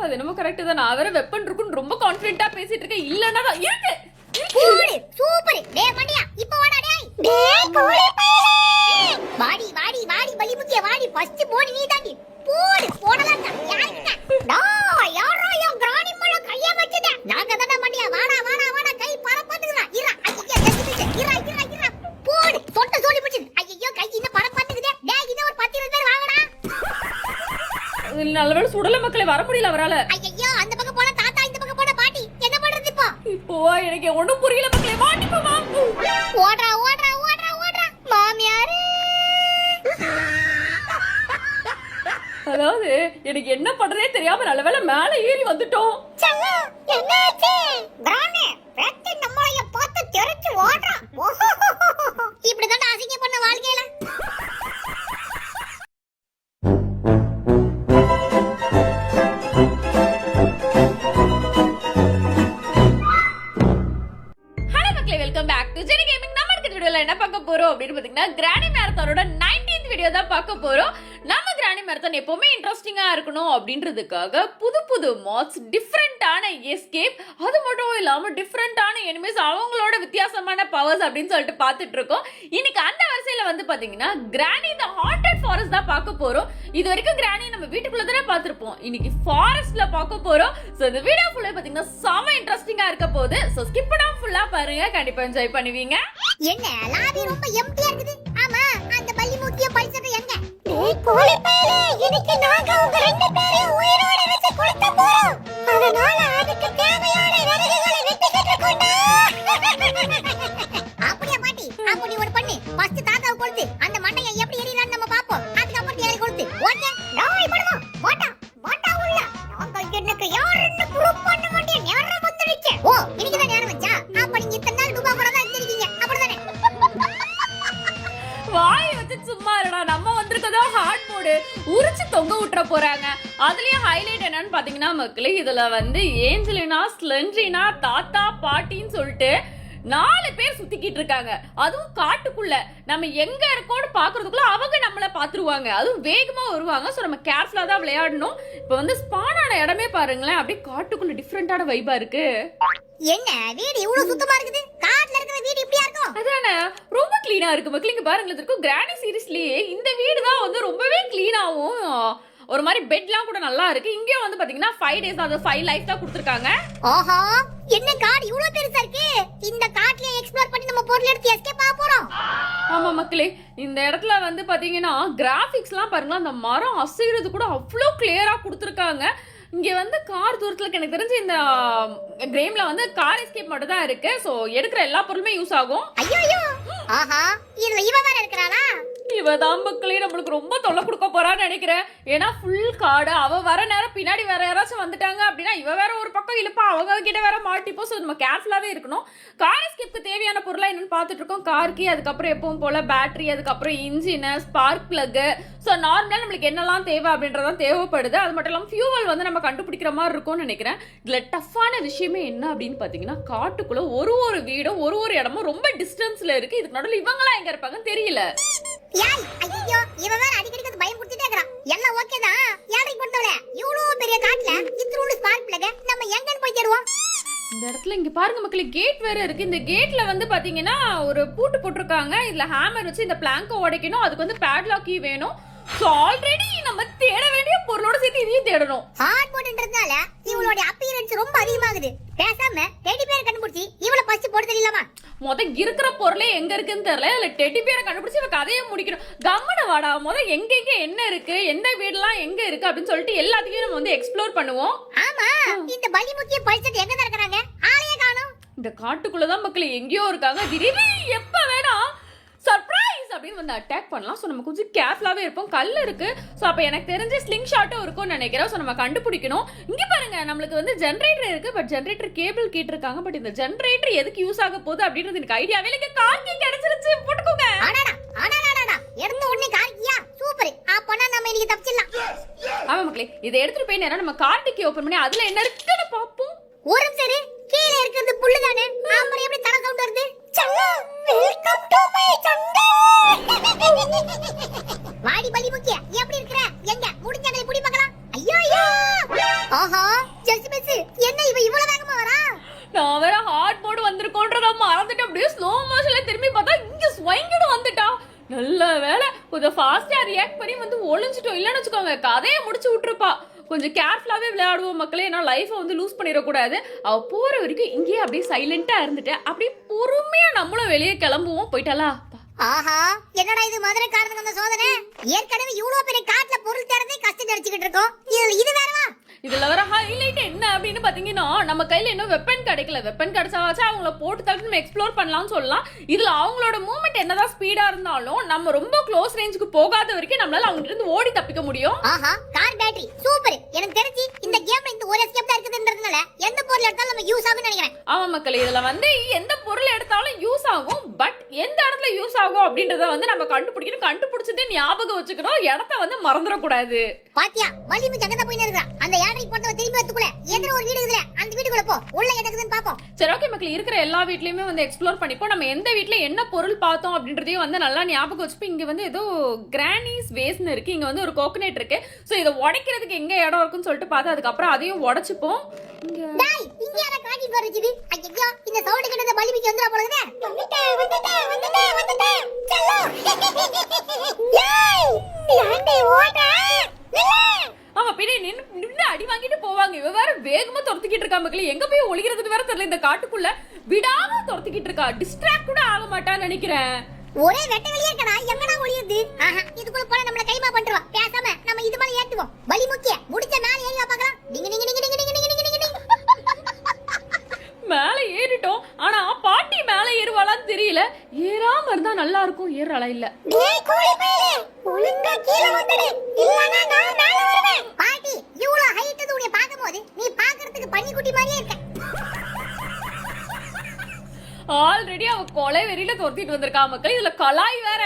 அது என்னமோ கரெக்ட் தான். நான் வேற வெப்பன் இருக்குன்னு ரொம்ப கான்ஃபிடென்ட்டா பேசிட்டு இருக்கேன். இல்லன்னா இருக்கு போடு சூப்பர். டேய் மண்டியா இப்போ வாடா டேய். டேய் கோழி பையலே வாடி வாடி வாடி பலிமுக்கிய வாடி. ஃபர்ஸ்ட் போடி நீ தாண்டி. போடு போடலாம் யாருக்கிட்ட டேய் யாரோ யோ கிராணி மேல கைய வச்சத. நாங்க தான மண்டியா. வாடா வாடா வாடா கை பரப்பத்துக்குடா. இரா ஐயா செத்துச்சு. இரா இரா இரா போடு தொட்ட சோலி பிடிச்சு. ஐயோ கை இன்ன பரப்பத்துக்குதே. டேய் இன்ன ஒரு 10 பேர் வாங்கடா. நல்லவேளை சுடல மக்களே, வர முடியல அவரால. ஐயோ அந்த பக்கம் போனா தாத்தா, இந்த பக்கம் போனா பாட்டி. என்ன பண்றது இப்போ? இப்போ எனக்கு ஒண்ணும் புரியல மக்களே. மாட்டிப்போமா? ஓடுறா ஓடுறா ஓடுறா ஓடுறா மாமியாரே. அதாவது எனக்கு என்ன பண்றதே தெரியாம நல்லவேளை மேல ஏறி வந்துட்டோம். செல்ல என்னாச்சு? கிரானே வெட்டி நம்மளைய பார்த்து தெரிச்சு ஓடுறா. இப்படி தான் அசிங்க பண்ண வாழ்க்கையில. Welcome back to Jeni gaming. நம்ம இந்த வீடியோல என்ன பார்க்க போறோம் அப்படின்னு பாத்தீங்கன்னா கிராணி மேரத்தானோட 19th வீடியோ தான் பார்க்க போறோம். நம்ம கிராணி மேரத்தான் எப்பவுமே இன்ட்ரெஸ்டிங்கா இருக்கணும் அப்படின்றதுக்காக புது புது மாட்ஸ், டிஃப்ரெண்டான எஸ்கேப், அது மட்டும் இல்லாம டிஃப்ரெண்டான எனிமீஸ், அவங்களோட வித்தியாசமான பவர்ஸ் அப்படின்னு சொல்லிட்டு பார்த்துட்டு இருக்கோம். இன்னைக்கு அந்த வரிசையில வந்து பாத்தீங்கன்னா கிராணி தி ஹாண்டட் ஃபாரஸ்ட் தான் பார்க்க போறோம். இது வரைக்கும் கிராணி நம்ம வீட்டுக்குள்ள தானே பார்த்திருப்போம். இன்னைக்கு ஃபாரஸ்ட்ல பார்க்க போறோம். சோ இந்த வீடியோ ஃபுல்லா பாத்தீங்கன்னா செம இன்ட்ரெஸ்டிங்கா இருக்க போகுது. சோ ஸ்கிப் பண்ணாம ஃபுல்லா பாருங்க, கண்டிப்பா என்ஜாய் பண்ணுவீங்க. என்ன லாபி ரொம்ப எம்டியா இருக்குது. ஆமா அந்த பள்ளி முக்கிய பல்சது எங்க? டேய் கோழி பயலே, இன்னைக்கு நாங்க உங்க ரெண்டு பேரையும் உயிரோட வச்சு கொளுத்த போறோம். அதனால அதுக்கு தேவையான விறகுகளை வெட்டிக்கிட்டு இருக்கோம்டா. அப்படியே பாட்டி, அப்ப நீ ஒரு பண்ணு. ஃபர்ஸ்ட் தாத்தாவை கொளுத்து. அந்த மண்டைய எப்படி எரியறான்னு நம்ம பாப்போம். அதுக்கு அப்புறம் நீ கொளுத்து. ஓகே? டேய் படுமா. வாடா. வாடா உள்ள. நாங்க எனக்கு யாருன்னு ப்ரூவ் பண்ண மாட்டேன். நேரம் வந்துருச்சு. ஓ, இன்னைக்கு தான் நேரம் வச்சா? அப்ப நீங்க இத்தனை நாள் டுபா கூட தான் இருந்தீங்க. அப்படிதானே? வாய் வச்சு சும்மா இருடா. நம்ம வந்திருக்கதோ ஹார்ட் மோடு, உரிச்சு தொங்க விட்டுற போறாங்க. அதுலயும் ஹைலைட் என்னன்னு பாத்தீங்கன்னா மக்களே, இதுல வந்து ஏஞ்சலினா, ஸ்லெண்ட்ரினா, தாத்தா, பாட்டின்னு சொல்லிட்டு 4 பேர் சுத்திக்கிட்டு இருக்காங்க. அதுவும் காட்டுக்குள்ள. நம்ம எங்க இருக்கோம்னு பாக்குறதுக்குள்ள அவங்க நம்மள பாத்துருவாங்க. அதுவும் வேகமா வருவாங்க. சோ நம்ம கேர்ஃபுல்லா தான் விளையாடணும். இப்ப வந்து ஸ்பான் ஆன இடமே பாருங்களேன், அப்படியே காட்டுக்குள்ள டிஃப்ரெண்டான வைபா இருக்கு. என்ன வீடு இவ்வளவு சுத்தமா இருக்குது? காட்டுல இருக்கிற வீடு இப்படியா இருக்கும்? அதானே, ரொம்ப கிளீனா இருக்கு மக்கள். இங்க பாருங்களேன், இருக்கும் கிராணி சீரிஸ்லயே இந்த வீடு தான் வந்து ரொம்பவே கிளீனாவும், ஒரு மாதிரி பெட்லாம் கூட நல்லா இருக்கு. இங்கேயும் வந்து பாத்தீங்கன்னா 5 days அது 5 லைஃப் தான் கொடுத்திருக்காங்க. ஆஹா, என்ன காடு இவ்வளவு பெருசா இருக்கு? இந்த காட்டுல எக்ஸ்ப்ளோர் பண்ணி நம்ம பொருள் எடுத்து எஸ்கேப் ஆக போறோம். ஆமா மக்களே, இந்த இடத்துல வந்து பாத்தீங்கன்னா கிராபிக்ஸ்லாம் பாருங்களா, அந்த மரம் அசைறது கூட அவ்வளோ கிளியரா கொடுத்திருக்காங்க. இங்க வந்து கார் தூரத்துல எனக்கு தெரிஞ்சு இந்த கேம்ல வந்து கார் எஸ்கேப் மட்டும் தான் இருக்கு. சோ எடுக்கிற எல்லா பொருளுமே யூஸ் ஆகும். ஐயோ ஆஹா, இதுல இவ வேற இருக்கறாளா? இவதான் மக்களே நம்மளுக்கு ரொம்ப தொல்லை கொடுக்க போறான்னு நினைக்கிறேன். ஏன்னா ஃபுல் காடு. அவ வர நேரம் பின்னாடி வேற யாராச்சும் வந்துட்டாங்க அப்படின்னா இவ வேற ஒரு பக்கம் இழுப்பா, அவங்க கிட்ட வேற மாட்டிப்போம். ஸோ நம்ம கேர்ஃபுல்லாவே இருக்கணும். கார் எஸ்கேப்க்கு தேவையான பொருளா என்னன்னு பார்த்துட்டு இருக்கோம். கார் கீ, அதுக்கப்புறம் எப்பவும் போல பேட்டரி, அதுக்கப்புறம் இன்ஜின், ஸ்பார்க் பிளக். ஸோ நார்மலா நம்மளுக்கு என்னெல்லாம் தேவை அப்படின்றதான் தேவைப்படுது. அது மட்டும் இல்லாமல் ஃபியூவல் வந்து நம்ம கண்டுபிடிக்கிற மாதிரி இருக்கும்னு நினைக்கிறேன். இதுல டஃப்பான விஷயமே என்ன அப்படின்னு பாத்தீங்கன்னா, காட்டுக்குள்ள ஒரு வீடும் ஒரு இடமும் ரொம்ப டிஸ்டன்ஸ்ல இருக்கு. இதுக்கு நடுவில் இவங்களா எங்க இருப்பாங்கன்னு தெரியல. யாய் ஐயோ, இவ வேற அடிக்கடி பயம் கொடுத்துட்டே இருக்கறா. எல்லாம் ஓகே தான். யாரை கொண்டவள இவ்வளவு பெரிய காட்டுல இத்ரூண்டு ஸ்பார்க் பிளக் நம்ம எங்கன்னு போய் தேடுவோம்? இந்த இடத்துல இங்க பாருங்க மக்களே, கேட் வேற இருக்கு. இந்த கேட்ல வந்து பாத்தீங்கன்னா ஒரு பூட்டு போட்டிருக்காங்க. இதுல ஹேமர் வச்சு இந்த பிளாங்கை உடைக்கணும். அதுக்கு வந்து பேட்லாக் கீ வேணும். சோ ஆல்ரெடி நம்ம தேட வேண்டிய பொருளோட சேர்த்து இதையும் தேடணும். ஹார்ட் போட்டுன்றதால இவளோட அப்பியரன்ஸ் ரொம்ப அதிகமாகுது. பேசாம டெடி பேரை கண்டுபிடிச்சி இவளை ஃபர்ஸ்ட் போட தெரியலாமா? இருக்கிற பொருளே எங்க இருக்குன்னு தெரியல. இல்ல டெடி பேரை கண்டுபிடிச்சு இவ கதையை முடிக்கணும். கம்மன வாடா, எங்க என்ன இருக்கு, எந்த வீடுலாம் எங்க இருக்கு அப்படின்னு சொல்லிட்டு எல்லாத்தையும் நம்ம வந்து எக்ஸ்ப்ளோர் பண்ணுவோம். ஆமா, இந்த பலி முக்கிய பல்சட் எங்க நடக்கறாங்க? ஆளையே காணோம். இந்த காட்டுக்குள்ளதான் மக்கள் எங்கேயோ இருக்காங்க. திடீர்னு எப்ப வேணா சர்ப்ரைஸ் அப்படின்னு வந்து அட்டாக் பண்ணலாம். ஸோ நம்ம கொஞ்சம் கேர்ஃபுல்லாவே இருப்போம். கல் இருக்கு. ஸோ அப்போ எனக்கு தெரிஞ்ச ஸ்லிங் ஷாட்டும் இருக்கும்னு நினைக்கிறேன். ஸோ நம்ம கண்டுபிடிக்கணும். இங்கே பாருங்க, நம்மளுக்கு வந்து ஜென்ரேட்டர் இருக்கு. பட் ஜென்ரேட்டர் கேபிள் கேட்டிருக்காங்க. பட் இந்த ஜென்ரேட்டர் எதுக்கு யூஸ் ஆக போகுது அப்படின்றது எனக்கு ஐடியாவே இல்லை. கார்கி கிடைச்சிருச்சு, போட்டுக்கோங்க. எடுத்த உடனே கார்கியா சூப்பர். அப்பனா நம்ம இன்னைக்கு தப்பிச்சிடலாம். ஆமா மக்களே, இதை எடுத்துட்டு போய் நேரம் நம்ம கார்டிக்கு ஓபன் பண்ணி அதுல என்ன இருக்குன்னு பாப்போம். ஒரு சரி, கீழே இருக்கிறது புல்லு தானே. அப்புறம் எப்படி தர சவுண்ட் வருது? சல்லா, வெல்கம் டு மை சண்டே. வாடி பலி முக்கிய, எப்படி இருக்கற? எங்க முடிஞ்சங்களை புடி பார்க்கலாம். ஐயோ ஆஹா ஜெஸ்ட் மிஸ் என்ன இவ்வளவு வேகமா வரா? நான் வேற ஹார்ட் மோட் வந்திருக்கோன்றத மறந்துட்டு அப்படியே ஸ்லோ மோஷன்ல திரும்பி பார்த்தா இங்க ஸ்வைங்கடு வந்துட்டா. நல்ல வேலை கொஞ்சம் ஃபாஸ்டா ரியாக்ட் பண்ணி வந்து ஒளிஞ்சிட்டோம். இல்லன்னு வச்சுக்கோங்க கதையை முடிச்சு விட்டுருப்பா. கொஞ்சம் கேர்ஃபுல்லாவே விளையாடுவோம் மக்களே. ஏன்னா லைஃபை வந்து லூஸ் பண்ணிடக்கூடாது. அவ போற வரைக்கும் இங்கேயே அப்படியே சைலண்டா இருந்துட்டு அப்படியே பொறுமையா நம்மளும் வெளியே கிளம்புவோம். போயிட்டாளா? ஆஹா என்னடா இது மதுரைக்காரனுக்கு அந்த சோதனை. ஏற்கனவே இவ்வளவு பெரிய காட்டுல பொருள் தேடுறதே கஷ்டம் அடிச்சுக்கிட்டு இருக்கோம். இது வேறவா? இதுல வர ஹைலைட் என்ன அப்படின்னு பாத்தீங்கன்னா நம்ம கையில இன்னும் வெப்பன் கிடைக்கல. வெப்பன் கிடைச்சாச்சும் அவங்கள போட்டு தள்ளி நம்ம எக்ஸ்ப்ளோர் பண்ணலாம்னு சொல்லலாம். இதுல அவங்களோட மூவ்மெண்ட் என்னதான் ஸ்பீடா இருந்தாலும் நம்ம ரொம்ப க்ளோஸ் ரேஞ்சுக்கு போகாத வரைக்கும் நம்மளால அவங்க இருந்து ஓடி தப்பிக்க முடியும். ஆஹா கார் பேட்டரி சூப்பர். எனக்கு தெரிஞ்சு இந்த கேம்ல இந்த ஒரு எஸ்கேப் தான் இருக்குதுன்றதுனால எந்த பொருள் எடுத்தாலும் நம்ம யூஸ் ஆகும்னு நினைக்கிறேன். ஆமா மக்களே இதுல வந்து எந்த பொருள் எடுத்தாலும் யூஸ் ஆகும். பட் எந்த இடத்துல யூஸ் ஆகும் அப்படின்றத வந்து நம்ம கண்டுபிடிக்கணும். கண்டுபிடிச்சதே ஞாபகம் வச்சுக்கணும். இடத்த வந்து மறந்துடக்கூடாது. பாத்தியா வலிமு ஜங்கதா போய் நிக்கிறா. அந்த யானை போட்டவ திரும்பி வரதுக்குள்ள ஏதோ ஒரு வீடு இருக்குல அந்த வீட்டுக்குள்ள போ. உள்ள எதுக்குன்னு பாப்போம். சரி ஓகே மக்களே இருக்கிற எல்லா வீட்லயுமே வந்து எக்ஸ்ப்ளோர் பண்ணிப்போம். நம்ம எந்த வீட்ல என்ன பொருள் பார்த்தோம் அப்படின்றதையும் வந்து நல்லா ஞாபகம் வச்சுப்போம். இங்க வந்து ஏதோ கிரானிஸ் வேஸ்னு இருக்கு. இங்க வந்து ஒரு கோகனட் இருக்கு. சோ இதை உடைக்கிறதுக்கு எங்க இடம் இருக்குன்னு சொல்லிட்டு பார்த்து அதுக்கப்புறம் அதையும் உடைச்சுப்போம். டேய் இங்க யாரா காட்டி போறீங்க? ஐயோ இந்த சவுண்ட் கிட்ட பலிபிக்கு வந்துற போலதே. வந்துட்டே செல்லோ. ஏய் யாண்டே ஓடா. ஆமா பின்னே நின்னு அடி வாங்கிட்டு போவாங்க. இவ வேற வேகமா துரத்திக்கிட்டு இருக்கா மக்களே. எங்க போய் ஒளிகிறதுக்கு வேற தெரியல. இந்த காட்டுக்குள்ள விடாம துரத்திக்கிட்டு இருக்கா. டிஸ்ட்ராக்ட் கூட ஆக மாட்டான்னு நினைக்கிறேன். ஒரே வெட்ட வெளியே இருக்கடா. எங்கடா ஒளியுது? ஆஹா இதுக்குள்ள போற நம்மள கைமா பண்றவா. பேசாம நம்ம இது மேல ஏத்துவோம். பலி முக்கிய முடிச்ச மேல ஏறி பார்க்கலாம். டிங்க டிங்க டிங்க டிங்க டிங்க டிங்க டிங்க டிங்க. மேல ஏறிட்டோம். ஆனா பாட்டி மேல ஏறுவாளான்னு தெரியல. ஏறாம இருந்தா நல்லா இருக்கும். ஏறாளா இல்ல. டேய் கோழி பயலே ஒழுங்கா கீழ வந்துடு. இல்லனா நான் மேல வருவேன். பாட்டி இவ்ளோ ஹைட் உன்னை பாக்கும்போது நீ பாக்குறதுக்கு பன்னிக்குட்டி மாதிரியே இருக்க. ஆல்ரெடி அவ கொலை வெறியில துரத்திட்டு வந்திருக்கா மக்கள். இதுல கலாய் வேற.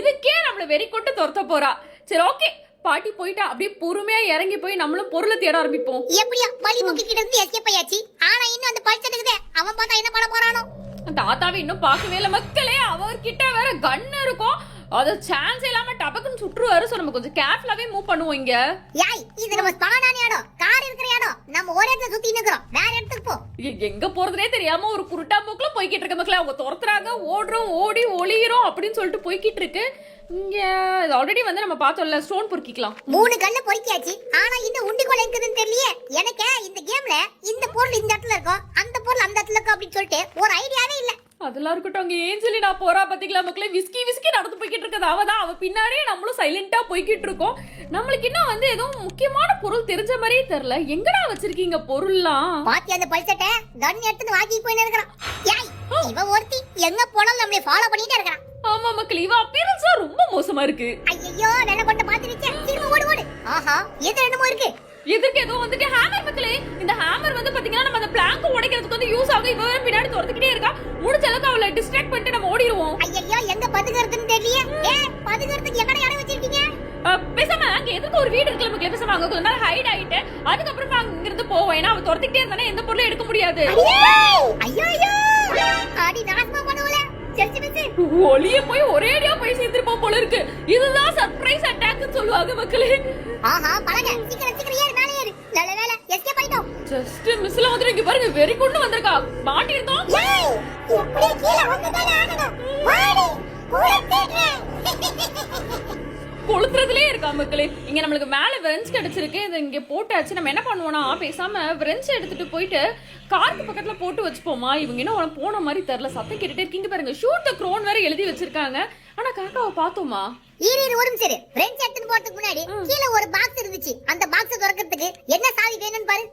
இதுக்கே நம்மள வெறி கொண்டு துரத்த போறா. சரி ஓகே பாட்டி போயிட்டா. அப்படியே பொறுமையா இறங்கி போய் நம்மளும் பொருளை தேட ஆரம்பிப்போம். எப்படியா பலி முக்கி கிட்ட இருந்து எஸ்கேப் ஆயாச்சு. ஆனா இன்னும் அந்த பல்சட்டுக்குதே. அவன் பார்த்தா என்ன பண்ண போறானோ? தாத்தாவை இன்னும் பார்க்கவே இல்ல மக்களே. அவர்கிட்ட வேற கன் இருக்கும். அது சான்ஸ் இல்லாம டபக்குன்னு சுற்றுவாரு. சோ நம்ம கொஞ்சம் கேர்ஃபுல்லாவே மூவ் பண்ணுவோம். இங்க யாய் இது நம்ம ஸ்பானான இடம். கார் இருக்கிற இடம். நம்ம ஒரே இடத்துல சுத்தி நிக்கிறோம். வேற இடத்துக்கு போ. எங்க போறதுனே தெரியாம ஒரு குருட்டா போக்குல போய்கிட்டு இருக்க மக்களே. அவங்க துரத்துறாங்க. ஓடுறோம் ஓடி ஒளியிறோம் அப்படின்னு சொல்லிட்டு போய்கிட்டு இருக்கு. இங்க ஆல்ரெடி வந்து நம்ம பார்த்தோம்ல ஸ்டோன் பொறுக்கிக்கலாம். 3 கல்ல பொறுக்கியாச்சு. ஆனா இந்த உண்டிக்குள்ள இருக்குதுன்னு தெரியலையே. எனக்கு இந்த கேம்ல இந்த பொருள் இந்த இடத்துல இருக்கும், அந்த பொருள் அந்த இடத்துல இருக்கும் அப்படின்னு சொல்லிட்டு ஒரு ஐடியாவே இல்ல. அதெல்லாம் இருக்கட்டும். அங்க ஏஞ்சலி நான் போறா பாத்தீங்களா மக்களே. விஸ்கி நடந்து போய்கிட்டு இருக்கது அவதான். அவ பின்னாடியே நம்மளும் சைலண்டா போய்கிட்டு இருக்கோம். நம்மளுக்கு இன்னும் வந்து எதுவும் முக்கியமான பொருள் தெரிஞ்ச மாதிரியே தெரியல. எங்கடா வச்சிருக்கீங்க பொருள்லாம்? பாத்தி அந்த பல்சட்ட கன் எடுத்து வாங்கி போய் நிற்கிறான். யாய் இவ ஒருத்தி எங்க போனாலும் நம்மளை ஃபாலோ பண்ணிட்டே இருக்கறான். ஆமா மக்களே இவ அப்பியரன்ஸ் ரொம்ப மோசமா இருக்கு. ஐயோ வெள்ள கொட்ட பாத்துருச்சே. திரும்ப ஓடு ஓடு. ஆஹா எது என்னமோ இருக்கு. எதற்கு ஏதோ வந்துட்டு ஹேமர் மக்களே. இந்த ஹேமர் வந்து பாத்தீங்கன்னா நம்ம அந்த பிளாங்க் உடைக்கிறதுக்கு வந்து யூஸ் ஆகும். இவ பின்னாடி துரத்திக்கிட்டே இருக்கா. முடிஞ்ச அளவுக்கு அவளை டிஸ்ட்ராக்ட் பண்ணிட்டு நம்ம ஓடிடுவோம். ஐயோ எங்க பதுகிறதுன்னு தெரியலையே. பதுகிறதுக்கு எங்கடா இடம் வச்சிருக்கீங்க? பேசாம அங்க எதுக்கு ஒரு வீடு இருக்குல்ல மக்களே. பேசாம அங்க கொஞ்ச நேரம் ஹைட் ஆயிட்டு அதுக்கப்புறமா அங்க இருந்து போவோம். ஏன்னா அவ துரத்திக்கிட்டே இருந்தானே எந்த பொருளும் எடுக்க முடியாது. ஐயோ ஆடி நாசமா பண்ணுவல. ஒளிய போய் ஒரேடியா போய் சேர்ந்திருப்போம் போல இருக்கு. இதுதான் சர்ப்ரைஸ் அட்டாக்னு சொல்லுவாங்க மக்களே. ஆஹா பலங்க சீக்கிரம் ஏறு மேலே ஏறு. நல்ல வேளை எஸ்கேப் ஆயிட்டோம். ஜஸ்ட் மிஸ்ல வந்து இங்க பாருங்க வெறி கொண்டு வந்திருக்கா. மாட்டி இருக்கோம். ஏய் எப்படியே கீழ வந்துட்டானே ஆகணும். வாடி போறேன். கொளுத்துறதுலயே இருக்கா மக்களே. இங்க நம்மளுக்கு மேல விரன்ஸ் கிடைச்சிருக்கு. இதை இங்க போட்டாச்சு. நம்ம என்ன பண்ணுவோம்னா பேசாம விரன்ஸ் எடுத்துட்டு போயிட்டு காருக்கு பக்கத்துல போட்டு வச்சுப்போமா. இவங்க இன்னும் போன மாதிரி தெரியல. சத்தம் கேட்டுட்டே இருக்கீங்க பாருங்க. ஷூட் தி க்ரோன் வேற எழுதி வச்சிருக்காங்க. ஆனா காக்காவை பார்த்தோமா? இரு ஒரு நிமிஷம். விரன்ஸ் எடுத்துட்டு போறதுக்கு முன்னாடி கீழ ஒரு பாக்ஸ் இருந்துச்சு. அந்த பாக்ஸ் திறக்கிறதுக்கு என்ன சாவி வேணும்னு பாரு.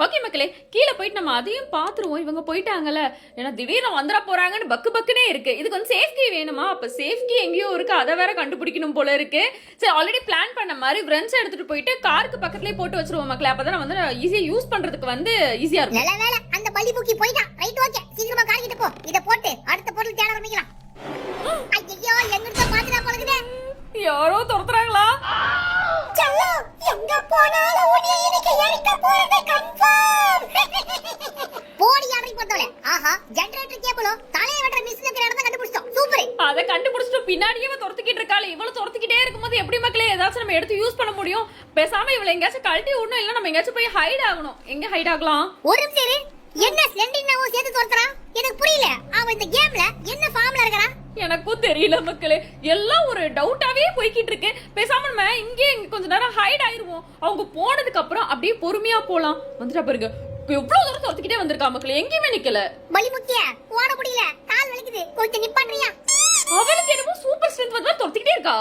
ஓகே மக்களே கீழே போயிட்டு நம்ம அதையும் பாத்துருவோம். இவங்க போயிட்டாங்கல்ல. ஏன்னா திடீர்னு வந்துட போறாங்கன்னு பக்குனே இருக்கு. இதுக்கு வந்து சேஃப்டி வேணுமா? அப்ப சேஃப்டி எங்கேயோ இருக்கு. அதை வேற கண்டுபிடிக்கணும் போல இருக்கு. சரி ஆல்ரெடி பிளான் பண்ண மாதிரி ஃப்ரெண்ட்ஸ் எடுத்துட்டு போயிட்டு காருக்கு பக்கத்துலயே போட்டு வச்சிருவோம் மக்களே. அப்பதான் வந்து ஈஸியா யூஸ் பண்றதுக்கு வந்து ஈஸியா இருக்கும். நல்ல வேளை அந்த பலி முக்கி போயிட்டான். ரைட் ஓகே சீக்கிரமா கார் கிட்ட போ. இத போட்டு அடுத்த பொருள் தேட ஆரம்பிக்கலாம். ஐயோ எங்கிட்ட பாத்துடா போலக்குதே. யாரோ துரத்துறாங்களா? செல்லோ எங்க போனாலும் உன்னை இன்னைக்கு எரிக்க போறது கன்ஃபார்ம். போடி யாரை போட்டோலே. ஆஹா ஜெனரேட்டர் கேபிளோ தலைய வெட்டற மிஷின் இருக்கிற இடத்தை கண்டுபிடிச்சோம். சூப்பர். அத கண்டுபிடிச்சிட்டு பின்னாடியே துரத்திக்கிட்டு இருக்காளே. இவ்வளவு துரத்திக்கிட்டே இருக்கும்போது எப்படி மக்களே ஏதாச்சும் நம்ம எடுத்து யூஸ் பண்ண முடியும்? பேசாம இவள எங்கயாச்சும் கழட்டி விடணும், இல்ல நம்ம எங்கயாச்சும் போய் ஹைட் ஆகணும். எங்க ஹைட் ஆகலாம்? ஒரு நிமிஷம் இரு. என்ன ஸ்லெண்டினாவும் சேர்த்து தோத்துறான்? எனக்கு புரியல. அவன் இந்த கேம்ல என்ன ஃபார்ம்ல இருக்கறான்? எனக்கும் தெரியல மக்களே, எல்லாம் ஒரு டவுட்டாவே போய்கிட்டு இருக்கு. பேசாம நம்ம இங்க கொஞ்ச நேரம் ஹைட் ஆயிருவோம். அவங்க போனதுக்கு அப்புறம் அப்படியே பொறுமையா போலாம். வந்துட்டா பாருங்க, எவ்வளவு தூரம் தோத்துக்கிட்டே வந்திருக்கா மக்களே, எங்கேயுமே நிக்கல. பலிமுக்கிய ஓட முடியல, கால் வலிக்குது, கொஞ்சம் நிப்பாட்றியா? அவளுக்கு என்னமோ சூப்பர் ஸ்ட்ரென்த் வந்து தோத்துக்கிட்டே இருக்கா,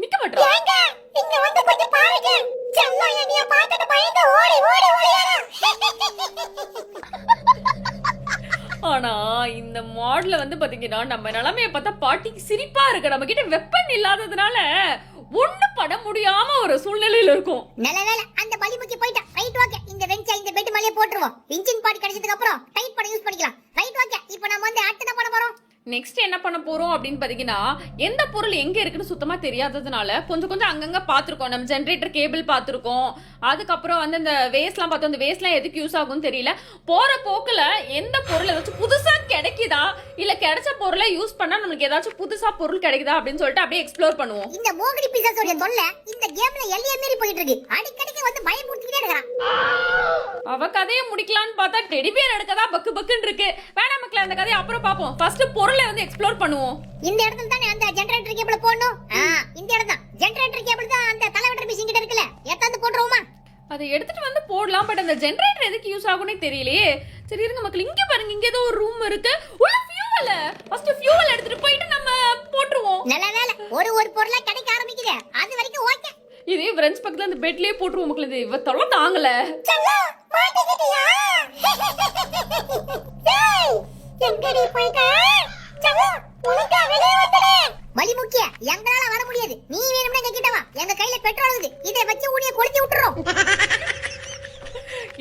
நிக்க மாட்டா. ஏங்க இங்க வந்து கொஞ்சம் பாருங்க. செல்லம் என்னைய பார்த்துட்டு பயந்து ஓடி ஓடி ஓடியாரா. ஆனா இந்த மாடல வந்து பாத்தீங்கன்னா நம்ம நிலைமைய பார்த்தா பாட்டிக்கு சிரிப்பா இருக்கு. நம்ம கிட்ட வெப்பன் இல்லாததுனால ஒண்ணு பட முடியாம ஒரு சூழ்நிலையில இருக்கும். நல்ல அந்த பலிமுக்கி போய்ட்டா. ரைட் ஓகே, இந்த வெஞ்ச இந்த பெட் மேலே போட்டுருவோம். இன்ஜின் பாடி கிடைச்சதுக்கு அப்புறம் டைட் பண்ண யூஸ் பண்ணிக்கலாம். ரைட் ஓகே, இப்போ நாம வந்து அடுத்து என்ன பண்ண போறோம்? நெக்ஸ்ட் என்ன பண்ண போறோம் அப்படின்னு பாத்தீங்கன்னா, எந்த பொருள் எங்க இருக்குன்னு சுத்தமா தெரியாததுனால கொஞ்சம் அங்கங்க பாத்துருக்கோம். நம்ம ஜெனரேட்டர் கேபிள் பாத்துருக்கோம், அதுக்கப்புறம் வந்து இந்த வேஸ்ட்லாம் பார்த்தோம். இந்த வேஸ்ட்லாம் எதுக்கு யூஸ் ஆகும்னு தெரியல. போற போக்குல எந்த பொருள் ஏதாச்சும் புதுசா கிடைக்குதா, இல்ல கிடைச்ச பொருளை யூஸ் பண்ணா நமக்கு ஏதாச்சும் புதுசா பொருள் கிடைக்குதா அப்படின்னு சொல்லிட்டு அப்படியே எக்ஸ்ப்ளோர் பண்ணுவோம். இந்த மோகினி பிசாசோட தொல்லை இந்த கேம்ல எல்லைய மீறி போயிட்டு இருக்கு. அடிக்கடிக்கு வந்து பயமுறுத்திட்டே இருக்கான். அவ கதையை முடிக்கலான்னு பார்த்தா டெடி பியர் எடுக்கதா பக்கு பக்குன்னு இருக்கு. வேணாம் மக்களே, அந்த கதையை அப்புறம் பாப்போம். ஃபர்ஸ்ட் பொருளை வந்து எக்ஸ்ப்ளோர் பண்ணுவோம். இந்த இடத்துல தானே அந்த ஜெனரேட்டர் கேபிள் போடணும். இந்த இடம் தான் ஜெனரேட்டர் கேபிள் தான். அந்த தலைவட்டர் மிஷின் கிட்ட இருக்குல, ஏத்தாந்து போடுறோமா? அதை எடுத்துட்டு வந்து போடலாம். பட் அந்த ஜெனரேட்டர் எதுக்கு யூஸ் ஆகும்னே தெரியலையே. சரி இருங்க மக்கள், இங்க பாருங்க, இங்க ஏதோ ஒரு ரூம் இருக்கு. உள்ள ஃபியூவல், ஃபர்ஸ்ட் ஃபியூவல் எடுத்துட்டு போயிட்டு நம்ம போட்டுருவோம். நல்ல வேளை ஒரு பொருளா கிடைக்க ஆரம்பிக்குது. அது வரைக்கும் ஓகே. இதே ஃப்ரெண்ட்ஸ் பக்கத்துல அந்த பெட்லயே போட்டுருவோம் மக்கள். இது இவ தொல்லை தாங்கல. செல்லம் மாட்டிக்கிட்டியா? ஏய் எங்கடி போய்ட்ட? செல்லம் உனக்கு வெளிய வந்துடு. பலிமுக்கிய எங்களால வர முடியாது. நீ வேணும்னா எங்க கிட்ட வா. எங்க கையில பெட்ரோல் இருக்குது. இதை வச்சு ஊடிய கொளுத்தி விட்டுறோம்.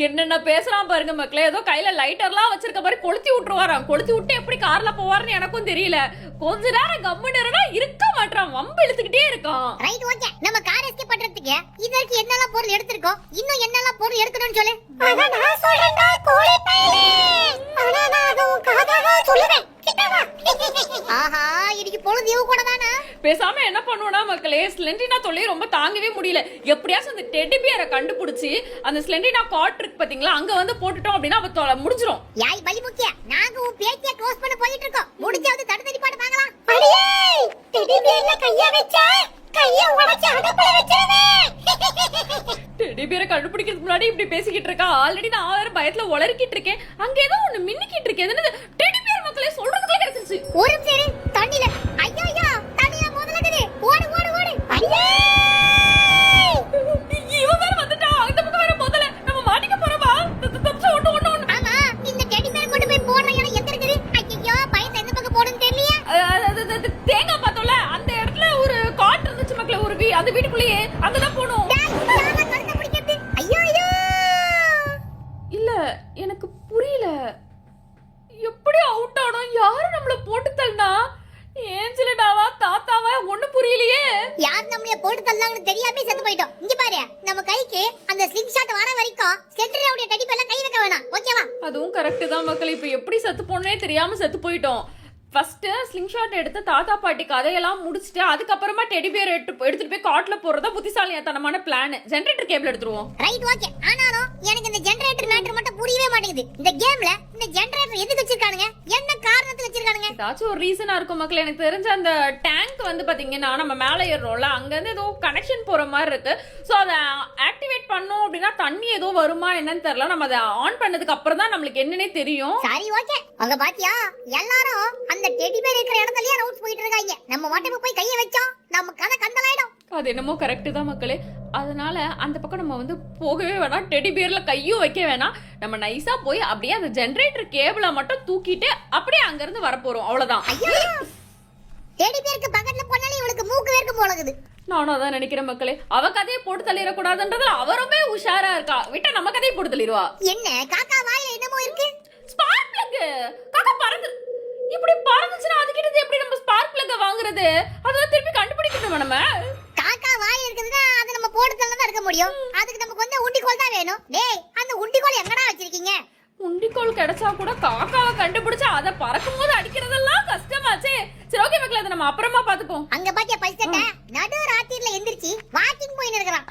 என்னென்ன பேசுறான் பாருங்க மக்களே. ஏதோ கையில லைட்டர்லாம் வச்சிருக்க மாதிரி கொளுத்தி விட்டுருவாராம். கொளுத்தி விட்டு எப்படி கார்ல போவாருன்னு எனக்கும் தெரியல. கொஞ்ச நேரம் கம்முன்னு இருக்க மாட்டான், வம்பு இழுத்துக்கிட்டே இருக்கான். ரைட் ஓகே, நம்ம கார் எஸ்கேப் பண்றதுக்கு இதற்கு என்னெல்லாம் பொருள் எடுத்துறோம், இன்னும் என்னெல்லாம் பொருள் எடுக்கணும்னு சொல்லு. அத நான் சொல்றேன்டா கோழி பையலே. அட நான் அது கதவா சொல்லுவேன். கிட்ட வா. ஆஹா, இதுக்கு பொழுது இவ கூட தானா? பேசாம என்ன பண்ணுவோம்னா மக்களே, ஸ்லெண்டினா தொல்லையை ரொம்ப தாங்கவே முடியல. எப்படியாச்சும் அந்த டெடி பியரை கண்டுபிடிச்சி அந்த ஸ்லெண்டினா காட் இருக்கு பாத்தீங்களா, அங்க வந்து போட்டுட்டோம் அப்படின்னா அவ முடிஞ்சிரும். யாய் பலிமுக்கிய, நாங்க உன் பேச்சிய க்ளோஸ் பண்ண போயிட்டு இருக்கோம். முடிஞ்சாவது தடுத்து பாட்டு பார்க்கலாம். அடியே டெடி பியர்ல கைய வெச்சா கைய உடைச்சு அடப்பல வெச்சறவே. டெடி பியரை கண்டுபிடிக்கிறதுக்கு முன்னாடி இப்படி பேசிக்கிட்டு இருக்கா. ஆல்ரெடி நான் வேற பயத்துல உளறிக்கிட்டு இருக்கேன். அங்க ஏதோ ஒண்ணு மின்னிக்கிட்டு இருக்கேன். என்னது டெடி பியர் மக்களே, சொல்றதுக்குள்ள கிடைச்சிருச்சு. ஒரு சரி தண்ணில. ஐயோ தண்ணில முதலக்குது. ஓடு ஓடு ஓடு. அடியே இவன் வேற வந்துட்டா. இந்த பக்கம் வேற முதல்ல நம்ம மாட்டிக்க போறவா. தப்பிச்சு ஒண்ணு. ஆமா, இந்த டெடி பியர் கொண்டு போய் போடுற இடம் எங்க இருக்குது? ஐயோ பயந்து எந்த பக்கம் போடுன்னு தெரியலையே. தேங்காய் பார்த்தோம்ல, அந்த இடத்துல ஒரு காட் இருந்துச்சு மக்களே. ஒரு அந்த வீட்டுக்குள்ளேயே அங்கதான் போகணும். ஐயோ இல்ல எனக்கு புரியல, எப்படி அவுட் ஆனோம்? யாரு நம்மள போட்டு தள்ளனா? ஏஞ்சலடாவா தாத்தாவா? ஒண்ணு புரியலையே. யார் நம்மள போட்டு தள்ளாங்கன்னு தெரியாம செத்து போயிட்டோம். இங்க பாரு, நம்ம கைக்கு அந்த ஸ்லிங் ஷாட் வர வரைக்கும் சென்டரோட டெடி பியர்ல கை வைக்க வேணாம். ஓகேவா? அதுவும் கரெக்ட் தான் மக்களே. இப்ப எப்படி செத்து போனே தெரியாம செத்து போயிட்டோம். ஃபர்ஸ்ட் ஸ்லிங் ஷாட் எடுத்து தாத்தா பாட்டி கதையெல்லாம் முடிச்சுட்டு அதுக்கப்புறமா டெடி பியர் எடுத்துட்டு போய் காட்ல போறதா புத்திசாலித்தனமான பிளான். ஜெனரேட்டர் கேபிள் எடுத்துருவோம். ரைட் ஓகே, ஆனாலும் எனக்கு இந்த ஜெனரேட்டர் மேட்டர் மட்டும் புரியவே மாட்டேங்குது. இந்த கேம்ல இந்த ஜெனரேட்டர் எதுக்கு வச்சிருக்கானுங்க? என்ன காரணத்துக்கு வச்சிருக்கானுங்க? ஏதாச்சும் ஒரு ரீசனா இருக்கும் மக்களே. எனக்கு தெரிஞ்ச அந்த டேங்க் வந்து பாத்தீங்கன்னா நம்ம மேல ஏறோம்ல, அங்க இருந்து ஏதோ கனெக்ஷன் போற மாதிரி இருக்கு. சோ அதை ஆக்டிவேட் பண்ணோம் அப்படின்னா தண்ணி ஏதோ வருமா என்னன்னு தெரியல. நம்ம அதை ஆன் பண்ணதுக்கு அப்புறம் தான் நம்மளுக்கு என்னன்னே தெரியும். சரி ஓகே, அங்க பாத்தியா எல்லாரும் அந்த டெடி பியர் இருக்கிற இடத்துலயே ரவுண்ட்ஸ் போயிட்டு இருக்காங்க. நம்ம மட்டும் போய் கைய வச்சோம், நம்ம கதை கந்தலாயிடும். அது என்னமோ கரெக்ட் தான் மக்களே. அதனால அந்த பக்கம் நம்ம வந்து போகவே வேணாம், டெடி பியர்ல கையும் வைக்க வேணாம். நம்ம நைஸா போய் அப்படியே அந்த ஜெனரேட்டர் கேபிளை மட்டும் தூக்கிட்டு அப்படியே அங்க இருந்து வர போறோம். அவ்வளவுதான். டெடி பியருக்கு பக்கத்துல போனாலே இவளுக்கு மூக்கு வேர்க்கும் போலகுது. நானும் அதான் நினைக்கிறேன் மக்களே. அவ கதையை போட்டு தள்ளிடக்கூடாதுன்றதுல அவ ரொம்ப உஷாரா இருக்கா. விட்டா நம்ம கதையை போட்டு தள்ளிடுவா. என்ன காக்கா வாயில என்னமோ இருக்கு? Spark plug. காக்கா பறந்து இப்படி பறந்துச்சுன்னா அதுக்கிட்ட எப்படி நம்ம ஸ்பார்க் பிளக் வாங்குறது? அதெல்லாம் திருப்பி கண்டுபிடிக்கணுமா நம்ம? காக்கா வாய் இருக்குதுன்னா அது நம்ம போட்டு தள்ளதான் இருக்க முடியும். அதுக்கு நமக்கு வந்து உண்டிகோல் தான் வேணும். டேய், அந்த உண்டிகோல் எங்கடா வச்சிருக்கீங்க? உண்டிகோல் கிடைச்சா கூட காக்காவை கண்டுபிடிச்சா அதை பறக்கும் போது அடிக்கிறதெல்லாம் கஷ்டமாச்சே. சரி ஓகே மக்களே, அதை நம்ம அப்புறமா பாத்துப்போம். அங்க பாத்தியா பல்சட்ட நடு ராத்திரில எந்திரிச்சு வாக்கிங் போயின்னு இருக்கறான்.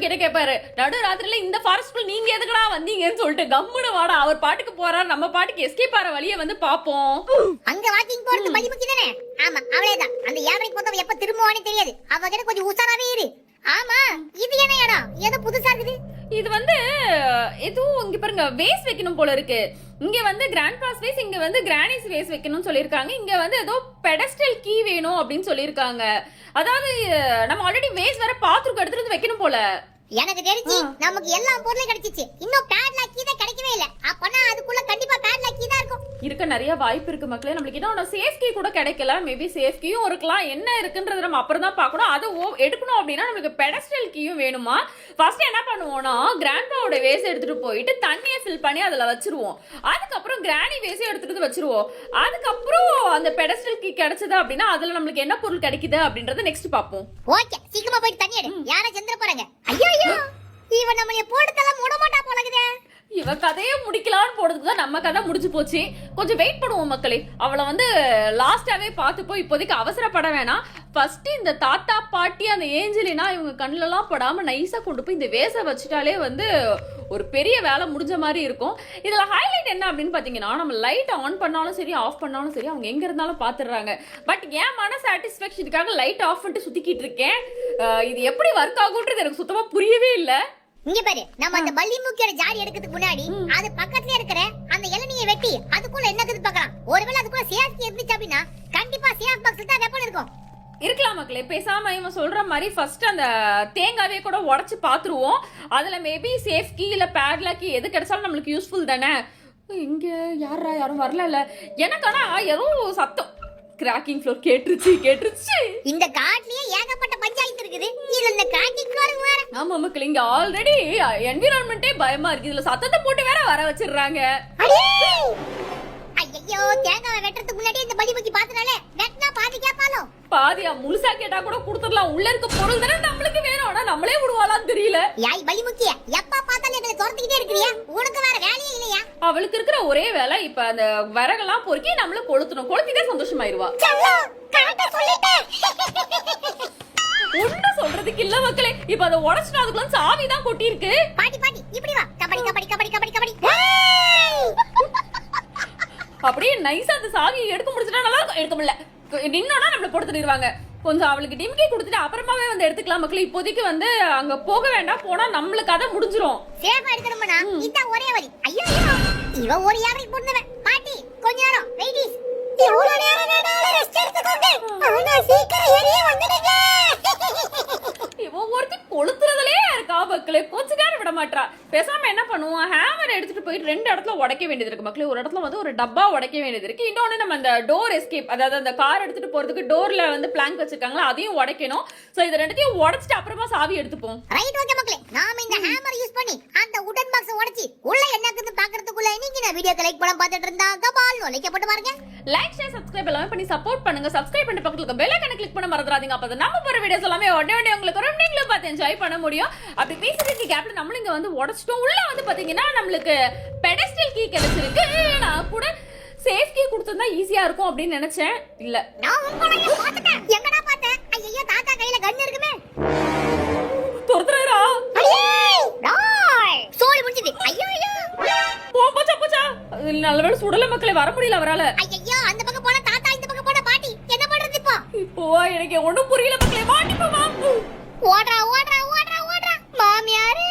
கிட்ட கேட்பாரு, நடு ராத்திரில இந்த ஃபாரஸ்ட்குள்ள நீங்க எதுக்குடா வந்தீங்கன்னு சொல்லிட்டு கம்முனு வாடா, அவர் பாட்டுக்கு போறாரு, நம்ம பாட்டுக்கு எஸ்கேப் ஆற வழியை வந்து பாப்போம். அங்க வாக்கிங் போறது பலிமுக்கி தானே? ஆமா அவளேதான். அந்த ஏவரை போட்டவ எப்ப திரும்புவானே தெரியாது. அவகிட்ட கொஞ்சம் உஷாராவே இரு. ஆமா இது என்ன இடம்? ஏதோ புதுசா இருக்குது. இது வந்து எதுவும் இங்க பாருங்க வேஸ் வைக்கணும் போல இருக்கு. இங்க வந்து கிராண்ட் பாஸ் வேஸ், இங்க வந்து கிரானிஸ் வேஸ் வைக்கணும்னு சொல்லியிருக்காங்க. இங்க வந்து ஏதோ பெடஸ்டல் கீ வேணும் அப்படின்னு சொல்லியிருக்காங்க. அதாவது நம்ம ஆல்ரெடி வேஸ் வேற பாத்ரூம் எடுத்துட்டு வந்து வைக்கணும் போல. எனக்கு தெரிஞ்சு நமக்கு எல்லா பொருளும் கிடைச்சிச்சு. இன்னும் பேட்லாக் கீ தான் கிடைக்கவே இல்ல. அப்பனா அதுக்குள்ள கண்டிப்பா பேட்லாக் கீ தான் இருக்கும். இருக்க நிறைய வாய்ப்பு இருக்கு மக்களே. நம்மளுக்கு இன்னும் சேஃப் கீ கூட கிடைக்கல. மேபி சேஃப் கீயும் இருக்கலாம். என்ன இருக்குன்றது நம்ம அப்புறம் தான் பார்க்கணும். அதை எடுக்கணும் அப்படின்னா நம்மளுக்கு பெடஸ்டல் கீயும் வேணுமா. ஃபர்ஸ்ட் என்ன பண்ணுவோம்னா கிராண்ட்பாவோட வேஸ் எடுத்துட்டு போயிட்டு தண்ணியை ஃபில் பண்ணி அதுல வச்சிருவோம். அதுக்கப்புறம் கிராணி வேஸை எடுத்துட்டு வச்சிருவோம். அதுக்கப்புறம் அந்த பெடஸ்டல் கீ கிடைச்சது அப்படின்னா அதுல நம்மளுக்கு என்ன பொருள் கிடைக்குது அப்படின்றத நெக்ஸ்ட் பார்ப்போம். ஓகே சீக்கிரமா போயிட்டு தண்ணி எடு. யாரை சந்திர போறாங்க? ஐயோ இவன் நம்மளைய போட்டுதெல்லாம் மூட மாட்டா போலகுதே. இவ கதையை முடிக்கலான்னு போடுறதுக்கு தான் நம்ம கதை முடிஞ்சு போச்சு. கொஞ்சம் வெயிட் பண்ணுவோம் மக்களே. அவளை வந்து லாஸ்டாவே பார்த்துப்போம். இப்போதைக்கு அவசரப்பட வேணாம். ஃபர்ஸ்ட் இந்த தாத்தா பாட்டி அந்த ஏஞ்சலினா இவங்க கண்ணுலலாம் படாம நைஸா கொண்டு போய் இந்த வேஸை வச்சுட்டாலே வந்து ஒரு பெரிய வேலை முடிஞ்ச மாதிரி இருக்கும். இதுல ஹைலைட் என்ன அப்படின்னு பாத்தீங்கன்னா நம்ம லைட் ஆன் பண்ணாலும் சரி ஆஃப் பண்ணாலும் சரி அவங்க எங்க இருந்தாலும் பாத்துடுறாங்க. பட் ஏன் மன சாட்டிஸ்பாக்சனுக்காக லைட் ஆஃப் பண்ணிட்டு சுத்திக்கிட்டு இருக்கேன். இது எப்படி ஒர்க் ஆகும்ன்றது எனக்கு சுத்தமா புரியவே இல்லை. இங்க பாரு, நம்ம அந்த பள்ளி மூக்கியோட ஜாடி எடுக்கிறதுக்கு முன்னாடி அது பக்கத்துல இருக்கிற அந்த இளநியை வெட்டி அதுக்குள்ள என்ன இருக்குது பார்க்கலாம். ஒருவேளை அதுக்குள்ள சேஃப்டி இருந்துச்சு அப்படின்னா கண்டிப்பா சேஃப் பாக்ஸ்ல தான் வெப்பன் இருக்கும். இருக்கலாம் மக்களே. பேசாம இவன் சொல்ற மாதிரி ஃபர்ஸ்ட் அந்த தேங்காவே கூட உடைச்சு பாத்துருவோம். அதுல மேபி சேஃப் கீ இல்ல பேட்லாக் கீ எது கிடைச்சாலும் நம்மளுக்கு யூஸ்ஃபுல் தானே. இங்க யாரும் வரல. எனக்கு ஆனா ஏதோ சத்தம் கிராக்கிங் ஃப்ளோர் கேட்டுருச்சு. இந்த காட்லயே ஏகப்பட்ட பஞ்சாயத்து இருக்குது. இதுல இந்த கிராக்கிங் ஃப்ளோர் வேற. ஆமா மக்களே, இங்க ஆல்ரெடி என்விரான்மெண்டே பயமா இருக்கு. இதுல சத்தத்தை போட்டு வேற வர வச்சிடுறாங்க. ஐயோ தேங்காவை வெட்டுறதுக்கு முன்னாடி இந்த பலி முக்கி பாத்துனாலே வெட்டினா பாதி கேட்பாலோ. பாதியா முழுசா கேட்டா கூட கொடுத்துடலாம். உள்ள இருக்க பொருள் தானே நம்மளுக்கு வேணும். ஆனா நம்மளே விடுவாளான்னு தெரியல. யாய் பலி முக்கிய எப்ப பார்த்தாலும் எங்களை துரத்திக்கிட்டே இருக்கிறியா? உனக்கு வேற வேலையே இல்லையா? அவளுக்கு இருக்கிற ஒரே வேலை இப்ப அந்த விறகெல்லாம் பொறுக்கி நம்மள கொளுத்தணும். கொளுத்திட்டே சந்தோஷமாயிருவா. ஒண்ணு சொல்றதுக்கு இல்ல மக்களே. இப்ப அதை உடச்சுட்டு அதுக்குள்ள சாவி தான் கொட்டி இருக்கு. பாட்டி பாட்டி இப்படி வா. கபடி கபடி கபடி கபடி கபடி. அப்படியே நைஸா அந்த சாவியை எடுக்க முடிச்சுட்டா நல்லா இருக்கும். எடுக்க முடியல நின்னோனா நம்மள போட்டு தள்ளிடுவாங்க. கொஞ்சம் அவளுக்கு டிமிக்கி கொடுத்துட்டு அப்புறமாவே வந்து எடுத்துக்கலாம் மக்களே. இப்போதைக்கு வந்து அங்க போக வேண்டாம். போனா நம்மளுக்கு கதை முடிஞ்சிரும். சேஃபா எடுக்கணும்னா இதான் ஒரே வழி. ஐயோ இவ ஒரு யாரை பொண்ணுவன். பாட்டி கொஞ்ச நேரம் வெயிட்டிஸ். இவ்வளவு நேரம் வேணாலும் ரெஸ்ட் எடுத்துக்கோங்க. ஆனா சீக்கிரம் ஏறியே வந்துடுங்க. இவன் ஒருத்தி கொளுத்துறதுலயே இருக்கா மக்களே. கொஞ்ச நேரம் விட மாட்டா. பேசாம என்ன பண்ணுவோம், ஹேமர் எடுத்துட்டு போயிட்டு 2 இடத்துல உடைக்க வேண்டியது இருக்கு மக்களே. ஒரு இடத்துல வந்து ஒரு டப்பா உடைக்க வேண்டியது இருக்கு. இன்னொன்னு நம்ம அந்த டோர் எஸ்கேப், அதாவது அந்த கார் எடுத்துட்டு போறதுக்கு டோர்ல வந்து பிளாங்க் வச்சிருக்காங்களா அதையும் உடைக்கணும். சோ இது ரெண்டுத்தையும் உடைச்சிட்டு அப்புறமா சாவி எடுத்துப்போம். ரைட் ஓகே மக்களே. நாம இந்த ஹேமர் யூஸ் பண்ணி அந்த உடன் பாக்ஸ் உடைச்சி உள்ள என்ன இருக்குன்னு பாக்குறதுக்குள்ள நீங்க இந்த வீடியோக்கு லைக் படம் பார்த்துட்டு இருந்தா கபால் லைக் போட்டு பாருங்க. லைக் ஷேர் சப்ஸ்கிரைப் எல்லாமே பண்ணி சப்போர்ட் பண்ணுங்க. சப்ஸ்கிரைப் பண்ணி பக்கத்துல இருக்க பெல் ஐகானை கிளிக் பண்ண மறந்துடாதீங்க. அப்பதான் நம்ம போற வீடியோஸ் எல்லாமே உடனே உங்களுக்கு வரும். நீங்களும் பார்த்து என்ஜாய் பண்ண முடியும். அப்படி பேசிட்டு கேப்ல நம்மளும் இங்க வந்து உடைச்சிட்டோம். உள்ள வந்து பாத்தீங்கன்னா நம்மளுக்கு பெடஸ்டல் கீ கிடைச்சிருக்கு. நான் கூட சேஃப் கீ கொடுத்தா ஈஸியா இருக்கும் அப்படின்னு நினைச்சேன். இல்ல நான் உங்களையே பாத்துட்டேன். எங்கடா பார்த்தேன்? ஐயோ தாத்தா கையில கன் இருக்குமே. தொர்தரா டாய் சோலி முடிஞ்சது. ஐயோ போச்சா நல்லவேளை சுடல மக்களே. வர முடியல அவரால. ஐயோ அந்த பக்கம் போனா தாத்தா, இந்த பக்கம் போனா பாட்டி. என்ன பண்றது இப்போ எனக்கு ஒண்ணும் புரியல மக்களே. மாட்டிப்போமா? ஓடுறா ஓடுறா ஓடுறா ஓடுறா மாமியாரே.